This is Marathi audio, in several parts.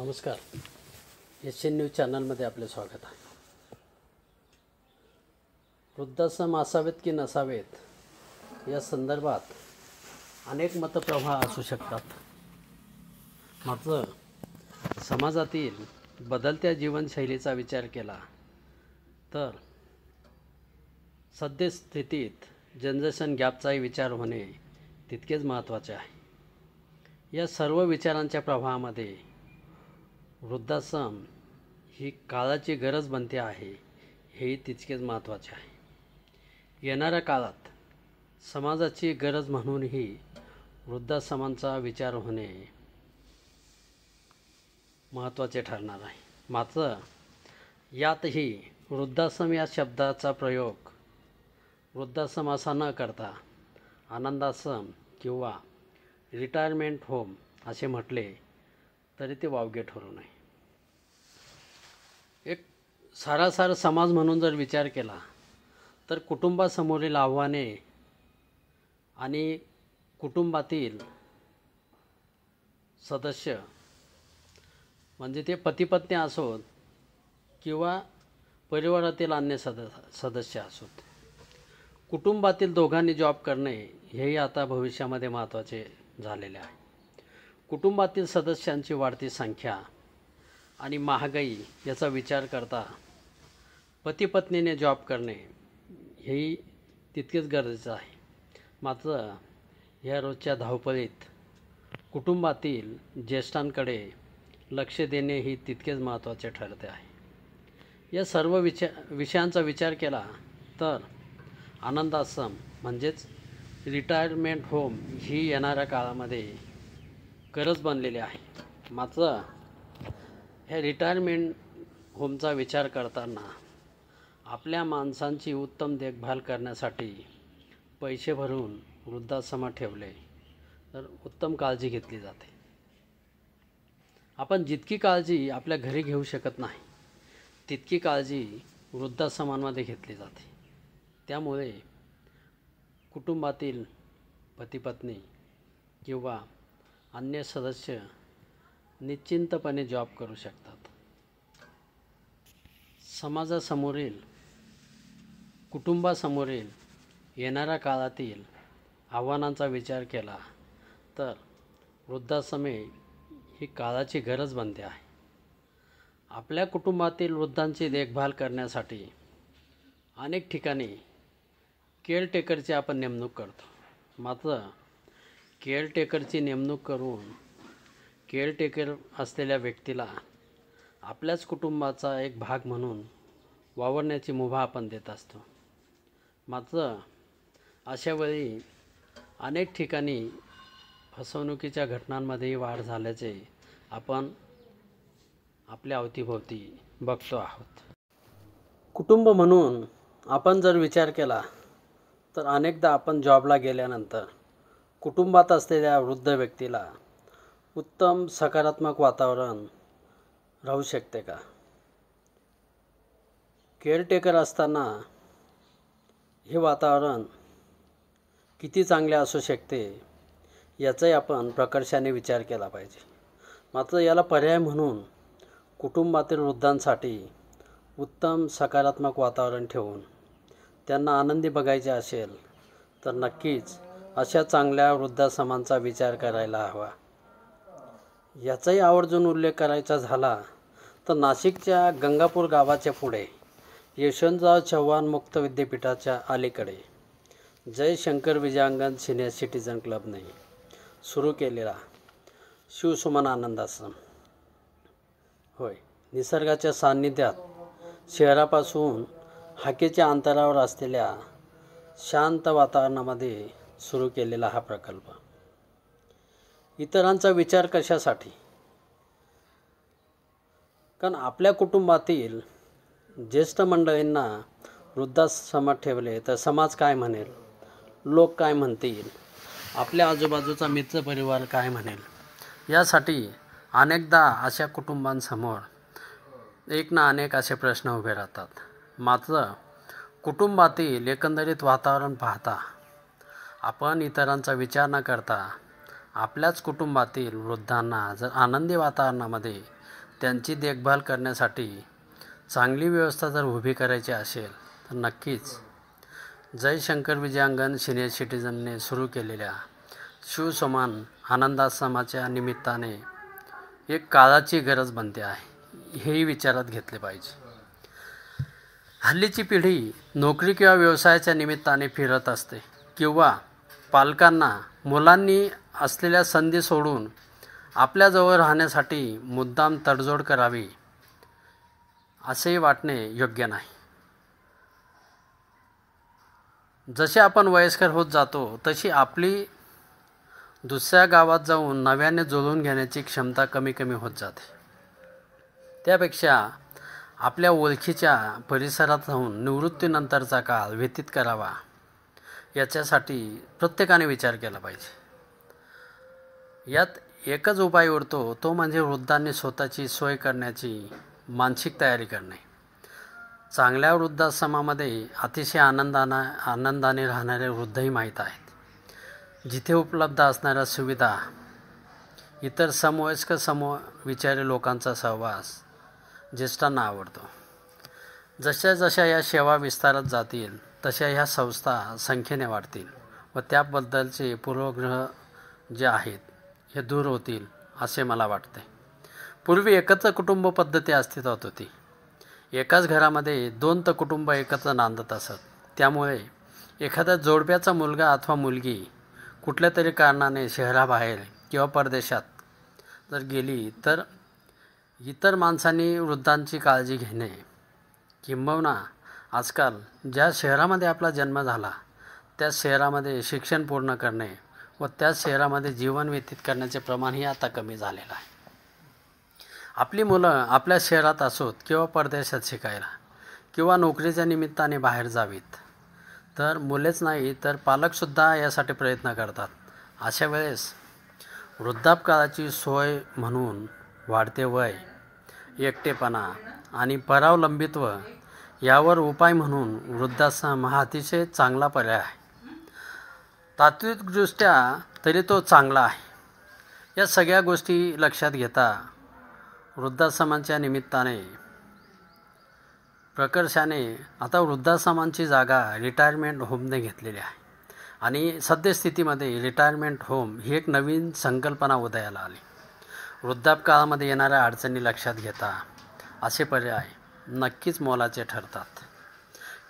नमस्कार. एशियन न्यूज चॅनलमध्ये आपले स्वागत आहे. वृद्धाश्रम असावेत की नसावेत या संदर्भात अनेक मतप्रवाह असू शकतात. मात्र समाजातील बदलत्या जीवनशैलीचा विचार केला तर सद्यस्थितीत जनरेशन गॅपचाही विचार होणे तितकेच महत्त्वाचे आहे. या सर्व विचारांच्या प्रवाहामध्ये वृद्धाश्रम ही काळाची गरज बनते आहे हेही तितकेच महत्त्वाचे आहे. येणाऱ्या काळात समाजाची गरज म्हणूनही वृद्धाश्रमांचा विचार होणे महत्त्वाचे ठरणार आहे. मात्र यातही वृद्धाश्रम या शब्दाचा प्रयोग वृद्धाश्रम असा न करता आनंदाश्रम किंवा रिटायरमेंट होम असे म्हटले तरी ते वावगे ठरू नये. एक सारासार समाज म्हणून जर विचार केला तर कुटुंबासमोरील आव्हाने आणि कुटुंबातील सदस्य म्हणजे ते पतिपत्नी असोत किंवा परिवारातील अन्य सदस्य असोत, कुटुंबातील दोघांनी जॉब करणे हेही आता भविष्यामध्ये महत्त्वाचे झालेले आहे. कुटुंबातील सदस्यांची वाढती संख्या आणि महागाई याचा विचार करता पतिपत्नीने जॉब करणे हेही तितकेच गरजेचं आहे. मात्र या रोजच्या धावपळीत कुटुंबातील ज्येष्ठांकडे लक्ष देणे ही तितकेच महत्त्वाचे ठरते आहे. या सर्व विषयांचा विचार केला तर आनंदाश्रम म्हणजेच रिटायरमेंट होम ही येणाऱ्या काळामध्ये गरज बनलेली आहे. मात्र ह्या रिटायरमेंट होमचा विचार करताना आपल्या माणसांची उत्तम देखभाल करण्यासाठी पैसे भरून वृद्धाश्रमात ठेवले तर उत्तम काळजी घेतली जाते. आपण जितकी काळजी आपल्या घरी घेऊ शकत नाही तितकी काळजी वृद्धाश्रमांमध्ये घेतली जाते. त्यामुळे कुटुंबातील पतिपत्नी किंवा अन्य सदस्य निश्चिंतपणे जॉब करू शकतात. समाजासमोरील कुटुंबासमोरील येणाऱ्या काळातील आव्हानांचा विचार केला तर वृद्धाश्रमे ही काळाची गरज बनते आहे. आपल्या कुटुंबातील वृद्धांची देखभाल करण्यासाठी अनेक ठिकाणी केअरटेकरची आपण नेमणूक करतो. मात्र केअरटेकरची नेमणूक करून केअरटेकर असलेल्या व्यक्तीला आपल्याच कुटुंबाचा एक भाग म्हणून वावरण्याची मुभा आपण देत असतो. मात्र अशावेळी अनेक ठिकाणी फसवणुकीच्या घटनांमध्येही वाढ झाल्याचे आपण आपल्या अवतीभोवती बघतो आहोत. कुटुंब म्हणून आपण जर विचार केला तर अनेकदा आपण जॉबला गेल्यानंतर कुटुंबात असलेल्या वृद्ध व्यक्तीला उत्तम सकारात्मक वातावरण राहू शकते का? केअरटेकर असताना हे वातावरण किती चांगले असू शकते याचाही आपण प्रकर्षाने विचार केला पाहिजे. मात्र याला पर्याय म्हणून कुटुंबातील वृद्धांसाठी उत्तम सकारात्मक वातावरण ठेवून त्यांना आनंदी बघायचे असेल तर नक्कीच अशा चांगल्या वृद्धाश्रमांचा विचार करायला हवा. याचाही आवर्जून उल्लेख करायचा झाला तर नाशिकच्या गंगापूर गावाच्या पुढे यशवंतराव चव्हाण मुक्त विद्यापीठाच्या अलीकडे जय शंकर विजयांगण सिनियर सिटीजन क्लबने सुरू केलेला शिवसुमन आनंदाश्रम होय, निसर्गाच्या सान्निध्यात शहरापासून हाकेच्या अंतरावर असलेल्या शांत वातावरणामध्ये सुरू केलेला हा प्रकल्प इतरांचा विचार कशासाठी? कारण आपल्या कुटुंबातील ज्येष्ठ मंडळींना वृद्धाश्रमात ठेवले तर समाज काय म्हणेल, लोक काय म्हणतील, आपल्या आजूबाजूचा मित्रपरिवार काय म्हणेल, यासाठी अनेकदा अशा कुटुंबांसमोर एक ना अनेक असे प्रश्न उभे राहतात. मात्र कुटुंबातील एकंदरीत वातावरण पाहता आपण इतरांचा विचार न करता आपल्याच कुटुंबातील वृद्धांना जर आनंदी वातावरणामध्ये त्यांची देखभाल करण्यासाठी चांगली व्यवस्था जर उभी करायची असेल तर नक्कीच जयशंकर विजयांगण सिनियर सिटीजनने सुरू केलेल्या शिवसमान आनंदाश्रमाच्या निमित्ताने एक काळाची गरज बनते आहे, हेही विचारात घेतले पाहिजे. हल्लीची पिढी नोकरी किंवा व्यवसायाच्या निमित्ताने फिरत असते किंवा पालकांना मुलांनी असलेल्या संधी सोडून आपल्याजवळ राहण्यासाठी मुद्दाम तडजोड करावी असेही वाटणे योग्य नाही. जसे आपण वयस्कर होत जातो तशी आपली दुसऱ्या गावात जाऊन नव्याने जुळवून घेण्याची क्षमता कमी होत जाते. त्यापेक्षा आपल्या ओळखीच्या परिसरात राहून निवृत्तीनंतरचा काळ व्यतीत करावा याच्यासाठी प्रत्येकाने विचार केला पाहिजे. यात एकच उपाय उरतो, तो म्हणजे वृद्धांनी स्वतःची सोय करण्याची मानसिक तयारी करणे. चांगल्या वृद्धाश्रमामध्ये अतिशय आनंदाने राहणारे वृद्धही माहीत आहेत. जिथे उपलब्ध असणाऱ्या सुविधा, इतर समवयस्क समविचारी लोकांचा सहवास ज्येष्ठांना आवडतो. जशा जशा या सेवा विस्तारत जातील तशा ह्या संस्था संख्येने वाढतील व त्याबद्दलचे पूर्वग्रह जे आहेत हे दूर होतील असे मला वाटते. पूर्वी एकत्र कुटुंब पद्धती अस्तित्वात होती. एकाच घरामध्ये 2 कुटुंब एकत्र नांदत असत. त्यामुळे एखाद्या जोडप्याचा मुलगा अथवा मुलगी कुठल्या तरी कारणाने शहराबाहेर किंवा परदेशात जर गेली तर इतर माणसांनी वृद्धांची काळजी घेणे, किंबहुना आजकाल ज्या शहरामध्ये आपला जन्म झाला त्या शहरामध्ये शिक्षण पूर्ण करणे व त्याच शहरामध्ये जीवन व्यतीत करण्याचे प्रमाणही आता कमी झालेलं आहे. आपली मुलं आपल्या शहरात असोत किंवा परदेशात शिकायला किंवा नोकरीच्या निमित्ताने बाहेर जावीत तर मुलेच नाही तर पालकसुद्धा यासाठी प्रयत्न करतात. अशा वेळेस वृद्धापकाळाची सोय म्हणून वाढते वय, एकटेपणा आणि परावलंबित्व यावर उपाय म्हणून वृद्धाश्रम हा अतिशय चांगला पर्याय आहे. तात्विकदृष्ट्या तरी तो चांगला आहे. या सगळ्या गोष्टी लक्षात घेता वृद्धाश्रमांच्या निमित्ताने प्रकर्षाने आता वृद्धाश्रमांची जागा रिटायरमेंट होमने घेतलेली आहे आणि सद्यस्थितीमध्ये रिटायरमेंट होम ही एक नवीन संकल्पना उदयाला आली. वृद्धापकाळामध्ये येणाऱ्या अडचणी लक्षात घेता असे पर्याय नक्कीच मोलाचे ठरतात.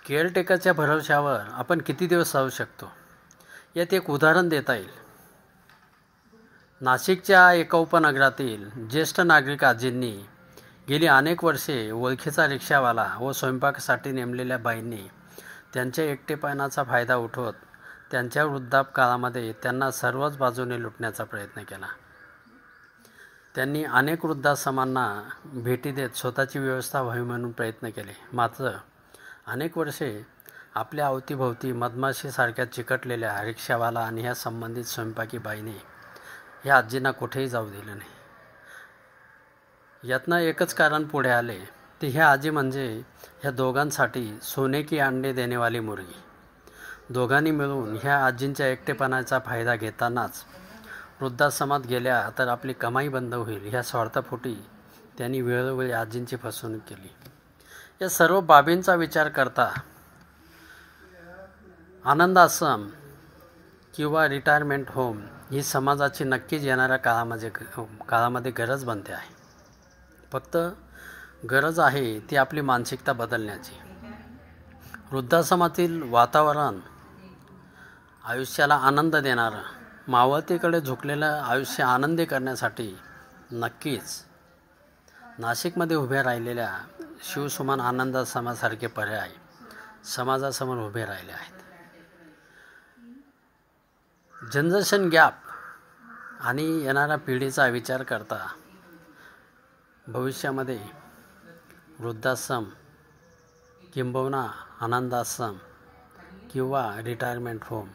केअरटेकरच्या भरवशावर आपण किती दिवस राहू शकतो यात एक उदाहरण देता येईल. नाशिकच्या एका उपनगरातील ज्येष्ठ नागरिक आजींनी गेली अनेक वर्षे ओळखीचा रिक्षावाला व स्वयंपाकासाठी नेमलेल्या बाईंनी त्यांच्या एकटेपणाचा फायदा उठवत त्यांच्या वृद्धापकाळामध्ये त्यांना सर्वच बाजूने लुटण्याचा प्रयत्न केला. त्यांनी अनेक वृद्धाश्रमांना भेटी देत स्वतःची व्यवस्था व्हावी म्हणून प्रयत्न केले. मात्र अनेक वर्षे आपल्या अवतीभोवती मधमाशीसारख्या चिकटलेल्या रिक्षावाला आणि ह्या संबंधित स्वयंपाकी बाईने ह्या आजींना कुठेही जाऊ दिले नाही. यातनं एकच कारण पुढे आले ते ह्या आजी म्हणजे ह्या दोघांसाठी सोने की अंडे देणेवाली मुलगी. दोघांनी मिळून ह्या आजींच्या एकटेपणाचा फायदा घेतानाच वृद्धाश्रमात गेल्या तर आपली कमाई बंद होईल ह्या स्वार्थापोटी त्यांनी वेळोवेळी आजींची फसवणूक केली. या सर्व बाबींचा विचार करता आनंदाश्रम किंवा रिटायरमेंट होम ही समाजाची नक्कीच येणाऱ्या काळामध्ये गरज बनते आहे. फक्त गरज आहे ती आपली मानसिकता बदलण्याची. वृद्धाश्रमातील वातावरण आयुष्याला आनंद देणारं, मावळतीकडे झुकलेलं आयुष्य आनंदी करण्यासाठी नक्कीच नाशिकमध्ये उभे राहिलेल्या शिवसमान आनंदाश्रमासारखे पर्याय समाजासमोर उभे राहिले आहेत. जनरेशन गॅप आणि येणाऱ्या पिढीचा विचार करता भविष्यामध्ये वृद्धाश्रम किंबहुना आनंदाश्रम किंवा रिटायरमेंट होम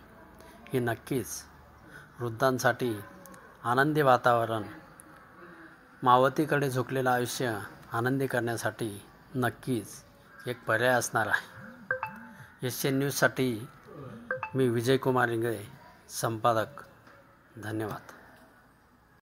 ही नक्कीच वृद्धांसाठी आनंदी वातावरण, मावळतीकडे झुकलेलं आयुष्य आनंदी करण्यासाठी नक्कीच एक पर्याय असणार आहे. एशियन न्यूजसाठी मी विजयकुमार इंगळे, संपादक. धन्यवाद.